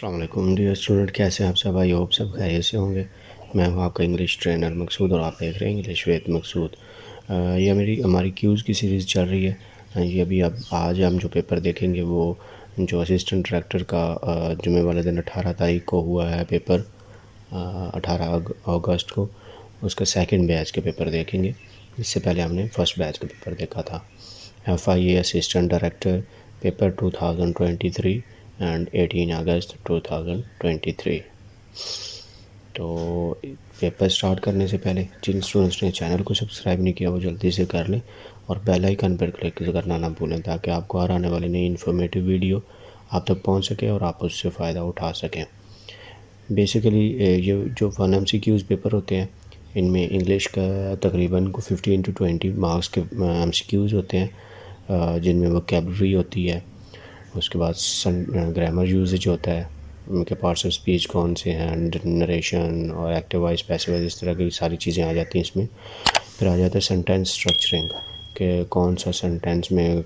अस्सलाम वालेकुम dear student, कैसे हैं आप सब? आई होप सब खैरियत से होंगे। मैं हूं आपका इंग्लिश ट्रेनर मकसूद और आप देख रहे हैं इंग्लिश विद मकसूद। ये हमारी क्यूज़ की सीरीज़ चल रही है। ये अभी अब आज हम जो पेपर देखेंगे वो जो असिस्टेंट डायरेक्टर का जुमे वाले दिन 18 तारीख को हुआ है पेपर, 18 अगस्त को उसका सेकंड बैच के पेपर देखेंगे। इससे पहले हमने फ़र्स्ट बैच का पेपर देखा था। FIA assistant director paper 2023 and 18 अगस्त 2023। तो पेपर स्टार्ट करने से पहले जिन स्टूडेंट्स ने चैनल को सब्सक्राइब नहीं किया वो जल्दी से कर लें और बेल आइकन पर क्लिक करना ना भूलें ताकि आपको हर आने वाली नई इन्फॉर्मेटिव वीडियो आप तक पहुंच सके और आप उससे फ़ायदा उठा सकें। बेसिकली ये जो 1 MCQs पेपर होते हैं इनमें इंग्लिश का तकरीबन 15 to 20 मार्क्स के MCQs होते हैं, जिनमें वोकैबुलरी होती है। उसके बाद ग्रामर यूजेज होता है, उनके पार्ट्स ऑफ स्पीच कौन से हैं, नरेशन और एक्टिव वॉइस पैसिव वॉइस, इस तरह की सारी चीज़ें आ जाती हैं इसमें। फिर आ जाता है सेंटेंस स्ट्रक्चरिंग कि कौन सा सेंटेंस में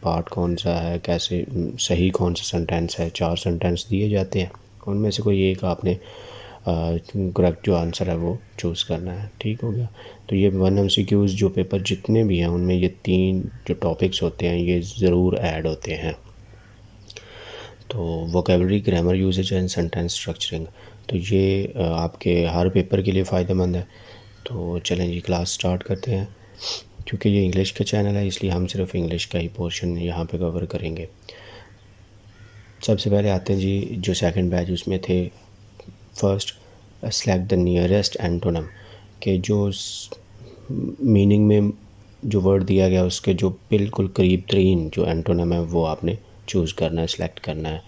पार्ट कौन सा है, कैसे सही कौन सा सेंटेंस है। 4 सेंटेंस दिए जाते हैं, उनमें से कोई एक आपने करेक्ट जो आंसर है वो चूज़ करना है। ठीक हो गया। तो ये 1 MCQs जो पेपर जितने भी हैं उनमें ये 3 जो टॉपिक्स होते हैं ये ज़रूर ऐड होते हैं। तो vocabulary, grammar usage and sentence structuring, तो ये आपके हर पेपर के लिए फ़ायदेमंद है। तो चलें जी क्लास स्टार्ट करते हैं। क्योंकि ये इंग्लिश का चैनल है इसलिए हम सिर्फ इंग्लिश का ही पोर्शन यहाँ पे कवर करेंगे। सबसे पहले आते हैं जी जो सेकंड बैच उसमें थे first select the nearest antonym के जो मीनिंग में जो वर्ड दिया गया उसके जो बिल्कुल करीब तरीन जो एंटोनम है वो आपने चूज़ करना है, सेलेक्ट करना है।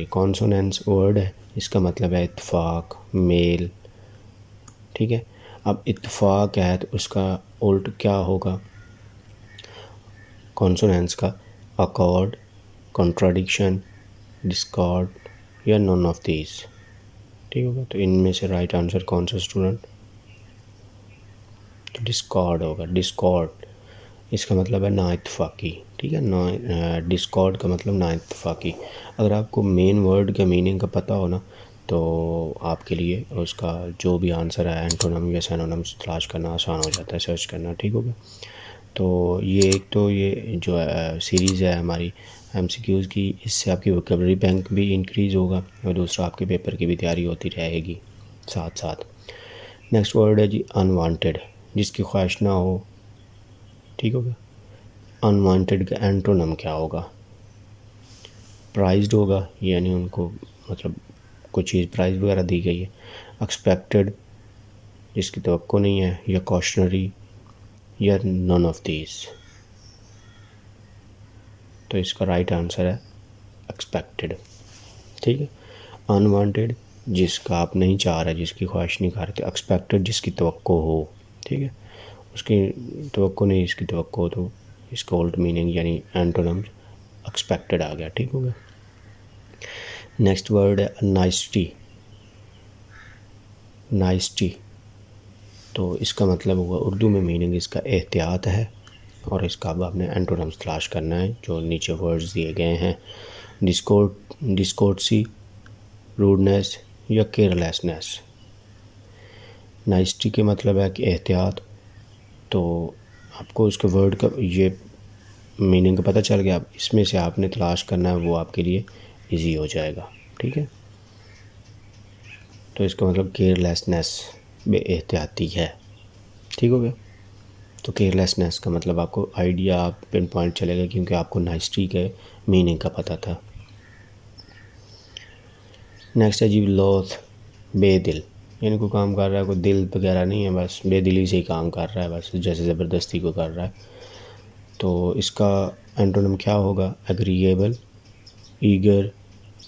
कॉन्सोनेंस वर्ड है, इसका मतलब है इत्तेफाक, मेल। ठीक है। अब इत्तेफाक है तो उसका उल्ट क्या होगा कॉन्सोनेंस का? अकॉर्ड, कॉन्ट्राडिक्शन, डिस्कॉर्ड या नॉन ऑफ दीज। ठीक होगा। तो इनमें से राइट आंसर कौन सा स्टूडेंट? तो डिस्कॉर्ड होगा। डिस्कॉर्ड इसका मतलब है ना इत्तेफाकी। ठीक है ना, डिस्कॉर्ड का मतलब ना इत्तेफाकी। अगर आपको मेन वर्ड का मीनिंग का पता हो ना तो आपके लिए उसका जो भी आंसर है एंटोनम या सिनोनिम्स तलाश करना आसान हो जाता है, सर्च करना। ठीक होगा। तो ये एक तो ये जो सीरीज़ है हमारी MCQs की, इससे आपकी वोकैबुलरी बैंक भी इंक्रीज़ होगा और दूसरा आपके पेपर की भी तैयारी होती रहेगी साथ साथ। नेक्स्ट वर्ड है जी अनवांटेड, जिसकी ख्वाहिश ना हो। ठीक होगा। अनवांटेड का एंटोनम क्या होगा? प्राइज्ड होगा, यानी उनको मतलब कोई चीज़ प्राइज वगैरह दी गई है। एक्सपेक्टेड, जिसकी तवक्को नहीं है, या कॉशनरी या नॉन ऑफ दीज। तो इसका राइट आंसर है एक्सपेक्टेड। ठीक है। अनवांटेड जिसका आप नहीं चाह रहे, जिसकी ख्वाहिश नहीं कर रहे। एक्सपेक्टेड जिसकी तवक्को हो। ठीक है। उसकी तवक्को नहीं, इसकी तवक्को हो तो इसका उल्ट मीनिंग यानी एंटोनम एक्सपेक्टेड आ गया। ठीक हो गया। नेक्स्ट वर्ड है नाइस्टी। नाइस्टी तो इसका मतलब होगा उर्दू में मीनिंग इसका एहतियात है और इसका अब आपने एंटोनम्स तलाश करना है जो नीचे वर्ड्स दिए गए हैं। डिस्कोर्सी, रूडनेस या केयरलेसनेस। नाइस्टी के मतलब है कि एहतियात, तो आपको उसके वर्ड का ये मीनिंग का पता चल गया। अब इसमें से आपने तलाश करना है, वो आपके लिए इजी हो जाएगा। ठीक है। तो इसका मतलब केयरलेसनेस, बेएहतियाती है। ठीक हो गया। तो केयरलेसनेस का मतलब आपको आइडिया पिन पॉइंट चलेगा क्योंकि आपको नाइस्टी के मीनिंग का पता था। नेक्स्ट है जी लॉथ, बेदिल, यानी कोई काम कर रहा है, कोई दिल वगैरह नहीं है, बस बेदिली से ही काम कर रहा है, बस जैसे ज़बरदस्ती को कर रहा है। तो इसका एंटोनिम क्या होगा? एग्रीएबल, ईगर,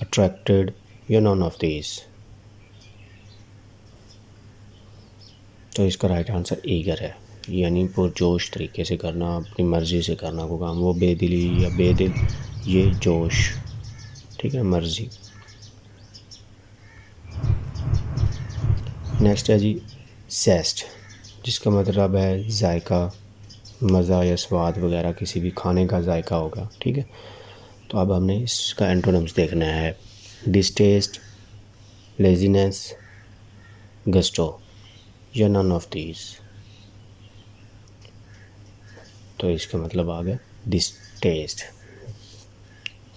अट्रैक्टेड या नॉन ऑफ दीज। तो इसका राइट आंसर ईगर है, यानी पुरजोश तरीके से करना, अपनी मर्ज़ी से करना को काम। वो बेदिली या बेदिल, ये जोश। ठीक है, मर्ज़ी। नेक्स्ट है जी जेस्ट, जिसका मतलब है जायका, मज़ा या स्वाद वगैरह, किसी भी खाने का जायका होगा। ठीक है। तो अब हमने इसका एंटोनिम्स देखना है। डिस्टेस्ट, लेजीनेस, गस्टो या नन ऑफ दीज। तो इसका मतलब आ गया डिस्टेस्ट,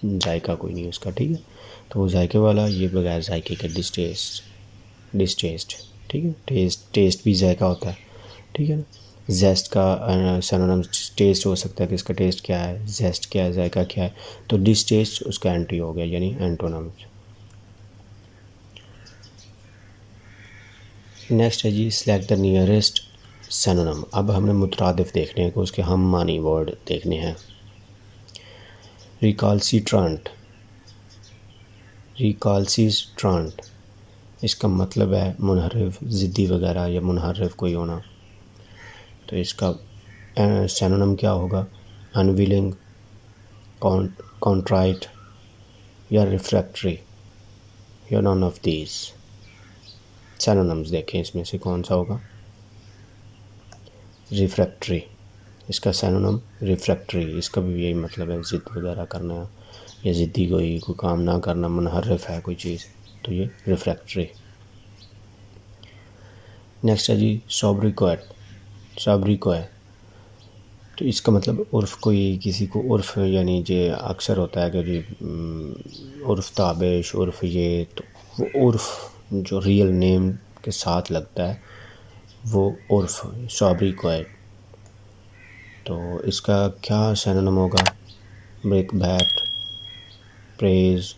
जायका कोई नहीं उसका, ठीक है। तो वो जायके वाला, ये बगैर जायके के डिस्टेस्ट, डिस्टेस्ट, ठीक है। टेस्ट भी जायका होता है, ठीक है ना। जेस्ट का सिनोनिम्स टेस्ट हो सकता है कि इसका टेस्ट क्या है, जेस्ट क्या है, जायका क्या है। तो डिस्टेस्ट उसका एंटी हो गया, यानी एंटोनिम्स। नेक्स्ट है जी सिलेक्ट द नियरेस्ट सिनोनिम। अब हमने मुतरादिफ देखने हैं कि उसके हम मानी वर्ड देखने हैं। रिकॉल्सिट्रांट, रिकॉल्सिट्रांट इसका मतलब है मुनहरिफ, ज़िद्दी वगैरह या मुनहरिफ कोई होना। तो इसका सिनोनिम क्या होगा? अनविलिंग, कॉन्ट्राइट या रिफ्रैक्टरी या नॉन ऑफ दीज। सिनोनिम्स देखें इसमें से कौन सा होगा? रिफ्रैक्टरी, इसका सिनोनिम रिफ्रैक्टरी। इसका भी यही मतलब है, ज़िद वगैरह करना या ज़िद्दी कोई काम ना करना, मुनहरिफ है कोई चीज़, तो ये रिफ्रैक्टरी। नेक्स्ट है जी सॉब्रिकोएट, सॉब्रिकोए। तो इसका मतलब उर्फ़, कोई किसी को उर्फ़, यानी जो अक्सर होता है कि जी उर्फ़ ताबिश, उर्फ़ ये, तो वो उर्फ़ जो रियल नेम के साथ लगता है वो उर्फ़, सॉब्रिकोएट। तो इसका क्या सिनोनिम होगा? ब्रेक बैट, प्रेज,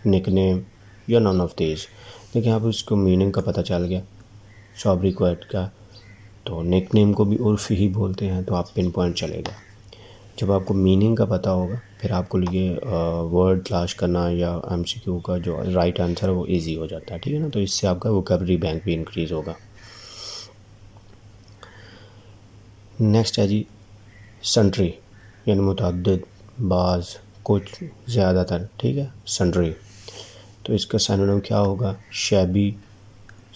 निकनेम या नॉन ऑफ दीज। देखिए आप इसको मीनिंग का पता चल गया सॉब्रिकोएट का। तो निकनेम को भी उर्फ़ ही बोलते हैं, तो आप पिन पॉइंट चलेगा। जब आपको मीनिंग का पता होगा फिर आपको ये वर्ड तलाश करना या एमसीक्यू का जो राइट आंसर है वो इजी हो जाता है, ठीक है ना। तो इससे आपका वोकैबुलरी बैंक भी इंक्रीज़ होगा। नेक्स्ट है जी सन्ट्री, यानी मुतअद्दिद, बाज़, कुछ, ज़्यादातर, ठीक है, सन्ट्री। तो इसका सिनोनिम क्या होगा? शैबी,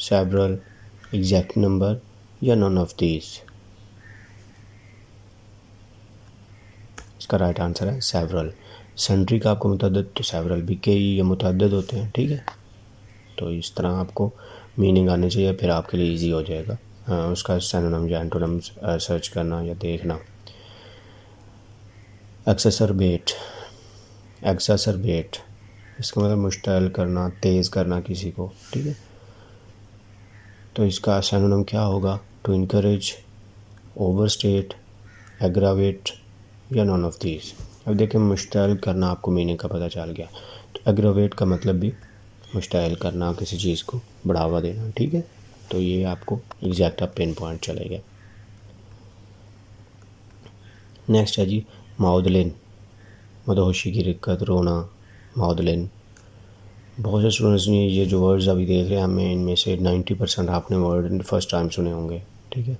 सेवरल, एग्जैक्ट नंबर या नॉन ऑफ दीज। इसका राइट आंसर है सेवरल। सन्ट्री का आपको मुतअद्दिद, तो सेवरल भी कई या मुतअद्दिद होते हैं, ठीक है। तो इस तरह आपको मीनिंग आनी चाहिए, फिर आपके लिए इजी हो जाएगा उसका सिनोनिम या एंटोनिम्स सर्च करना या देखना। एक्ससरबेट, एक्ससरबेट इसका मतलब मुश्तअल करना, तेज़ करना किसी को, ठीक है। तो इसका सिनोनिम क्या होगा? टू इनकरेज, ओवरस्टेट, एग्रावेट या नॉन ऑफ दीज। अब देखें मुश्तअल करना, आपको मीनिंग का पता चल गया। तो एग्रावेट का मतलब भी मुश्तअल करना, किसी चीज़ को बढ़ावा देना, ठीक है। तो ये आपको एग्जैक्ट आप पिन पॉइंट चलेगा। नेक्स्ट है जी माउदलिन, मदहोशी की दिक्कत, रोना, माउदलिन। बहुत से स्टूडेंट्स ने ये जो वर्ड्स अभी देख रहे हैं हमें, इनमें से 90% आपने वर्ड फर्स्ट टाइम सुने होंगे, ठीक है।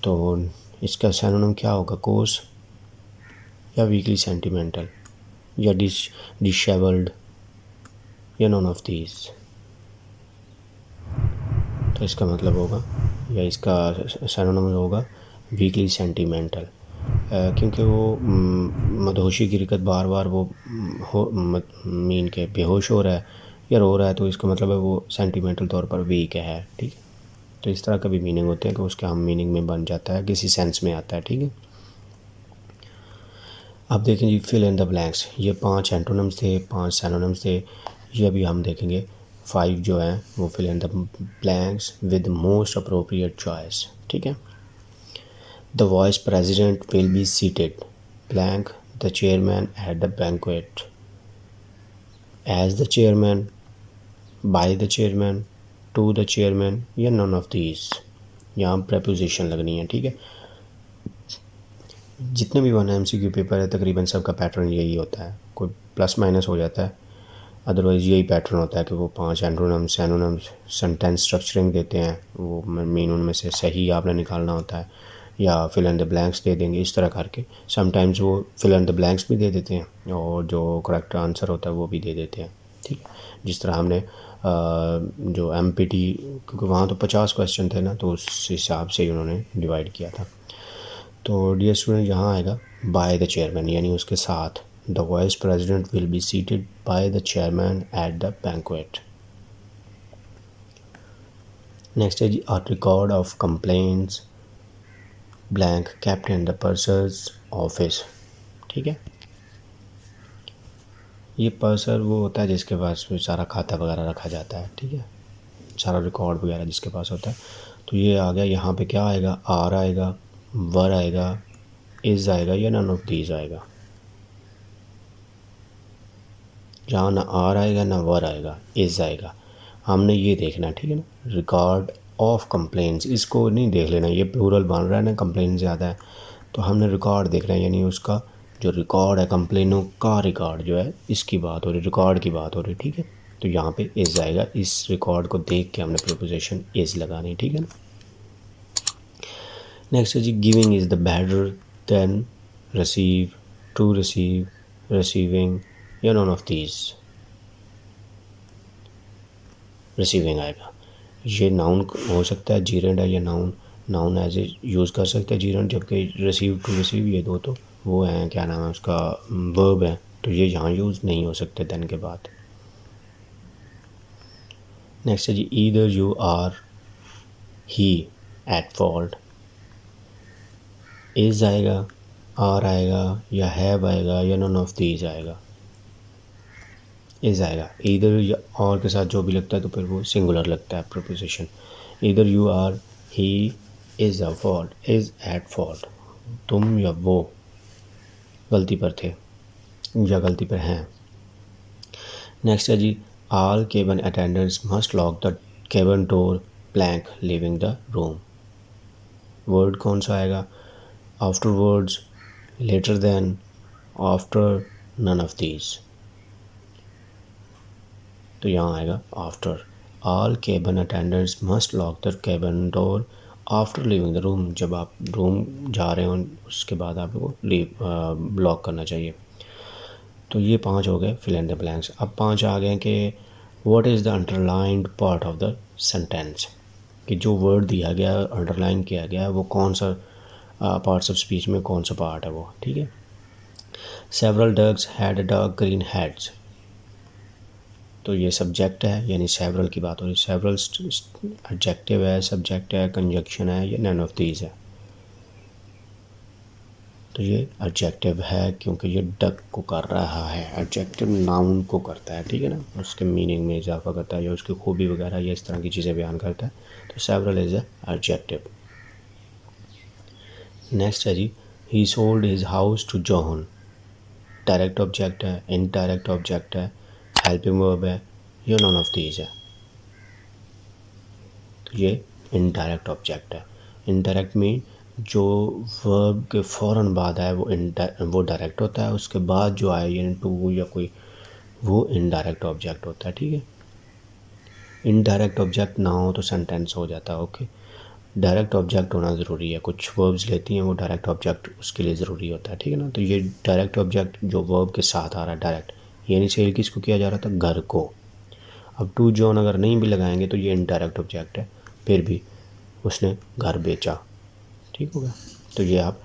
तो इसका सिनोनिम क्या होगा? कोस या वीकली सेंटिमेंटल या डिशेवल्ड या नॉन ऑफ दीज। तो इसका मतलब होगा, या इसका सिनोनिम होगा वीकली सेंटिमेंटल, क्योंकि वो मदहोशी की दिक्कत, बार बार वो मीन के बेहोश हो रहा है या रो रहा है, तो इसका मतलब है वो सेंटिमेंटल तौर पर वीक है, ठीक है। तो इस तरह का भी मीनिंग होते हैं कि उसके हम मीनिंग में बन जाता है, किसी सेंस में आता है, ठीक है। अब देखें जी फिल इन द ब्लैंक्स। ये 5 एंटोनिम्स थे, 5 सिनोनिम्स थे। ये अभी हम देखेंगे 5 जो हैं वो fill in the blanks with most appropriate choice, ठीक है। The vice president will be seated blank the chairman at the banquet, as the chairman, by the chairman, to the chairman या none of these। यहाँ preposition लगनी है, ठीक है। जितने भी 1 MCQ पेपर है तकरीबन सबका पैटर्न यही होता है, कोई प्लस माइनस हो जाता है, अदरवाइज़ यही पैटर्न होता है कि वो 5 एंटोनिम्स, सिनोनिम्स, सेंटेंस स्ट्रक्चरिंग देते हैं, वो मेन उनमें से सही आपने निकालना होता है, या फिल इन द ब्लैंक्स दे देंगे, इस तरह करके। समटाइम्स वो फिल इन द ब्लैंक्स भी दे देते हैं और जो करेक्ट आंसर होता है वो भी दे देते हैं, ठीक है। जिस तरह हमने जो MPT, क्योंकि वहाँ तो 50 क्वेश्चन थे ना, तो उस हिसाब से ही उन्होंने डिवाइड किया था। तो डियर स्टूडेंट यहाँ आएगा बाय द चेयरमैन, यानी उसके साथ, The vice president will be seated by the chairman at the banquet. Next है जी, a record of complaints blank kept in the purser's office. ठीक है, ये पर्सर वो होता है जिसके पास सारा खाता वगैरह रखा जाता है, ठीक है, सारा रिकॉर्ड वगैरह जिसके पास होता है. तो ये आ गया. यहाँ पे क्या आएगा? आर आएगा, वर आएगा, इज आएगा या नन ऑफ दीज आएगा. जहाँ ना आर आएगा ना वर आएगा, इज आएगा. हमने ये देखना है, ठीक है ना. रिकॉर्ड ऑफ कंप्लेंट्स, इसको नहीं देख लेना, ये प्लूरल बन रहा है ना, कंप्लेंट ज़्यादा है तो हमने रिकॉर्ड देखना है, यानी उसका जो रिकॉर्ड है, कंप्लेनों का रिकॉर्ड जो है, इसकी बात हो रही, रिकॉर्ड की बात हो रही, ठीक है. तो यहाँ पे इज आएगा. इस रिकॉर्ड को देख के हमने प्रीपोजिशन इज लगानी, ठीक है ना. नेक्स्ट है जी, giving is the better than receive, to receive, receiving या नॉन ऑफ दीज. रिसीविंग आएगा. ये नाउन हो सकता है, जीरेंड है, या नाउन एज ए यूज़ कर सकते हैं जीरेंड, जबकि रिसीव, टू रिसीव ये दो तो वो हैं, क्या नाम है उसका, वर्ब है, तो ये यहाँ यूज़ नहीं हो सकते देन के बाद. नेक्स्ट है जी, either you are he at fault. Is आएगा, आर आएगा, या हैव आएगा, या नॉन ऑफ दीज आएगा. इज आएगा. इधर या और के साथ जो भी लगता है तो फिर वो सिंगुलर लगता है प्रीपोजिशन. इधर you are he is a fault, is at fault, तुम या वो गलती पर थे या गलती पर हैं. नेक्स्ट है जी, all cabin attendants must lock the cabin door blank leaving the room. Word कौन सा आएगा? Afterwards, later then, after, none of these. तो यहाँ आएगा after. All cabin attendants must lock the cabin door after leaving the room. जब आप room जा रहे हो उसके बाद आपको लॉक करना चाहिए. तो ये 5 हो गए फिल इन द ब्लैंक्स. अब 5 आ गए कि what is the underlined part of the sentence, कि जो वर्ड दिया गया अंडरलाइन किया गया है वो कौन सा पार्ट्स ऑफ स्पीच में कौन सा पार्ट है वो, ठीक है. Several dogs had dark green heads. तो ये सब्जेक्ट है, यानी सेवरल की बात हो रही है. सेवरल एडजेक्टिव है, सब्जेक्ट है, कंजक्शन है, या नन ऑफ दीज है. तो ये एडजेक्टिव है क्योंकि ये डक को कर रहा है. एडजेक्टिव नाउन को करता है, ठीक है ना, उसके मीनिंग में इजाफा करता है या उसकी खूबी वगैरह या इस तरह की चीज़ें बयान करता है. तो several is a adjective. Next है जी, he sold his house to John. Direct object है, इनडायरेक्ट ऑब्जेक्ट है, हेल्पिंग वर्ब है, या नॉन ऑफ दीज है. तो ये इनडायरेक्ट ऑब्जेक्ट है. इनडायरेक्ट में जो वर्ब के फ़ौरन बाद आए वो डायरेक्ट होता है, उसके बाद जो आए यानी टू या कोई, वो इनडायरेक्ट ऑब्जेक्ट होता है, ठीक है. इनडायरेक्ट ऑब्जेक्ट ना हो तो सेंटेंस हो जाता है, ओके. डायरेक्ट ऑब्जेक्ट होना ज़रूरी है. कुछ वर्ब्स लेती हैं वो डायरेक्ट ऑब्जेक्ट उसके लिए ज़रूरी होता है, ठीक है ना. तो ये डायरेक्ट ऑब्जेक्ट जो वर्ब के साथ आ रहा है डायरेक्ट, यानी सेल किसको किया जा रहा था? घर को. अब टू जॉन अगर नहीं भी लगाएंगे तो ये इनडायरेक्ट ऑब्जेक्ट है, फिर भी उसने घर बेचा, ठीक हो गया. तो ये आप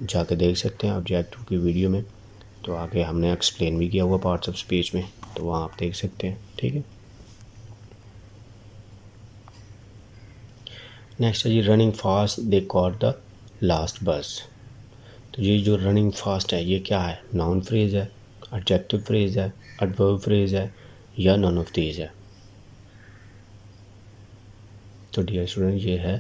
जाके देख सकते हैं ऑब्जेक्टिव की वीडियो में. तो आगे हमने एक्सप्लेन भी किया हुआ पार्ट्स ऑफ स्पीच में, तो वहाँ आप देख सकते हैं, ठीक है. नेक्स्ट है जी, running fast they caught the last bus. तो ये जो रनिंग फास्ट है ये क्या है? नाउन फ्रेज है, एडजेक्टिव फ्रेज है, एडवर्ब फ्रेज है, या नन ऑफ दीज है. तो डियर स्टूडेंट ये है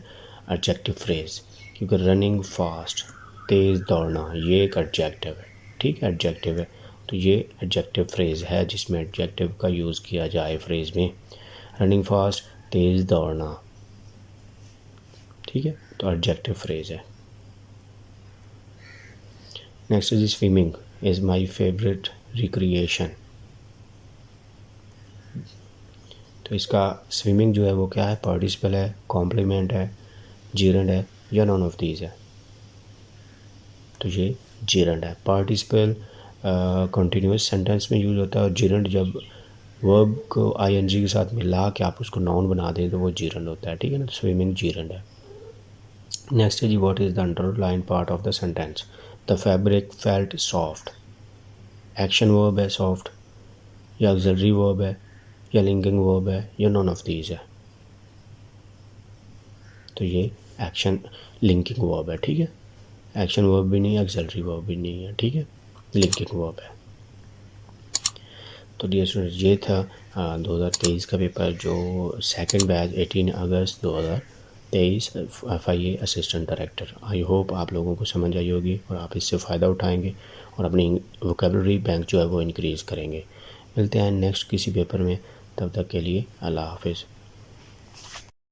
एडजेक्टिव फ्रेज, क्योंकि रनिंग फास्ट, तेज़ दौड़ना, ये एक एडजेक्टिव है, ठीक है, एडजेक्टिव है. तो ये एडजेक्टिव फ्रेज है जिसमें एडजेक्टिव का यूज़ किया जाए फ्रेज में. रनिंग फास्ट, तेज़ दौड़ना, ठीक है, तो एडजेक्टिव फ्रेज है. Next is swimming is my favourite recreation. तो इसका स्विमिंग जो है वो क्या है? पार्टिसिपल है, कॉम्प्लीमेंट है, जीरेंड है, या नॉन ऑफ दीज है. तो ये जीरेंड है. पार्टिसिपल कंटिन्यूस सेंटेंस में यूज़ होता है, और जीरेंड जब वर्ब को आईएनजी के साथ मिला के आप उसको नाउन बना दें तो वो जीरेंड होता है, ठीक है ना. तो स्विमिंग जीरेंड है. नेक्स्ट है जी, what is the underline part of the sentence. The fabric felt soft, action verb है सॉफ्ट, या ऑक्सिलरी वर्ब है, या लिंकिंग वर्ब है, या नॉन ऑफ दीज है। तो ये एक्शन लिंकिंग वर्ब है, ठीक है। एक्शन वर्ब भी नहीं है, ऑक्सिलरी वर्ब भी नहीं है, ठीक है, लिंकिंग वर्ब है। तो डियर स्टूडेंट, ये था 2023 का पेपर, जो second batch 18 August 2023 FIA assistant director. I hope आप लोगों को समझ आई होगी और आप इससे फ़ायदा उठाएंगे और अपनी वोकेबलरी बैंक जो है वो इंक्रीज़ करेंगे। मिलते हैं नेक्स्ट किसी पेपर में, तब तक के लिए अल्लाह हाफिज़।